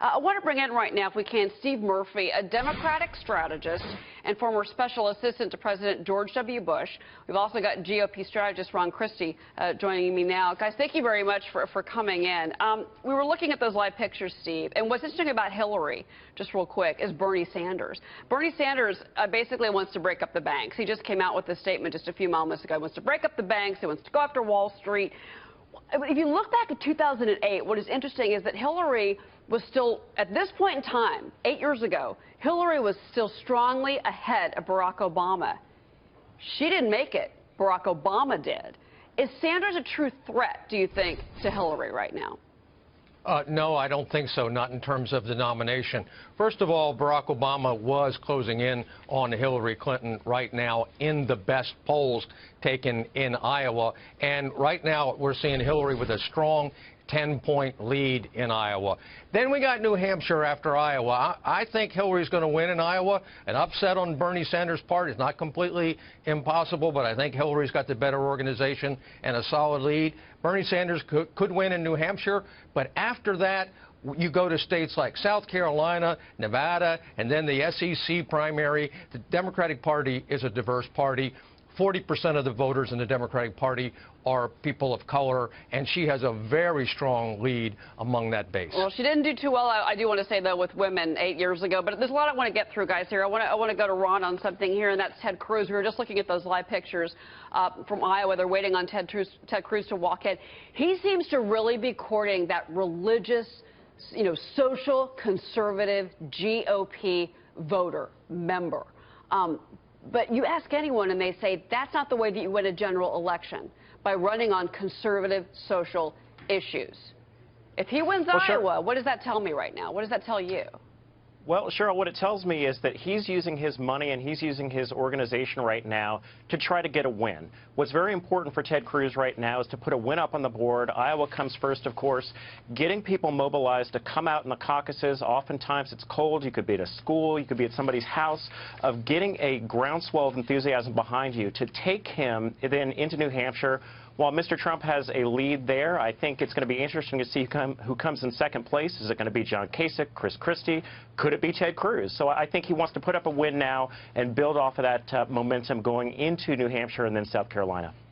I want to bring in right now, if we can, Steve Murphy, a Democratic strategist and former special assistant to President George W. Bush. We've also got GOP strategist Christie joining me now. Guys, thank you very much for coming in. We were looking at those live pictures, Steve, and what's interesting about Hillary, just real quick, is Bernie Sanders. Bernie Sanders basically wants to break up the banks. He just came out with a statement just a few moments ago. He wants to break up the banks. He wants to go after Wall Street. If you look back at 2008, what is interesting is that Hillary was still, at this point in time, 8 years ago, Hillary was still strongly ahead of Barack Obama. She didn't make it. Barack Obama did. Is Sanders a true threat, do you think, to Hillary right now? No, I don't think so, not in terms of the nomination. First of all, Barack Obama was closing in on Hillary Clinton right now in the best polls taken in Iowa. And right now we're seeing Hillary with a strong 10-point lead in Iowa. Then we got New Hampshire after Iowa. I think Hillary's going to win in Iowa. An upset on Bernie Sanders' part is not completely impossible, but I think Hillary's got the better organization and a solid lead. Bernie Sanders could win in New Hampshire, but after that, you go to states like South Carolina, Nevada, and then the SEC primary. The Democratic Party is a diverse party. 40% of the voters in the Democratic Party are people of color, and she has a very strong lead among that base. Well, she didn't do too well, I do want to say, though, with women 8 years ago. But there's a lot I want to get through, guys, here. I want to go to Ron on something here, and that's Ted Cruz. We were just looking at those live pictures from Iowa. They're waiting on Ted Cruz to walk in. He seems to really be courting that religious, social conservative GOP voter member. But you ask anyone, and they say that's not the way that you win a general election, by running on conservative social issues. If he wins Iowa, what does that tell me right now? What does that tell you? Well, Cheryl, what it tells me is that he's using his money and he's using his organization right now to try to get a win. What's very important for Ted Cruz right now is to put a win up on the board. Iowa comes first, of course. Getting people mobilized to come out in the caucuses. Oftentimes it's cold. You could be at a school. You could be at somebody's house. Of getting a groundswell of enthusiasm behind you to take him then into New Hampshire. While Mr. Trump has a lead there, I think it's going to be interesting to see who comes in second place. Is it going to be John Kasich, Christie? Could it be Ted Cruz? So I think he wants to put up a win now and build off of that momentum going into New Hampshire and then South Carolina.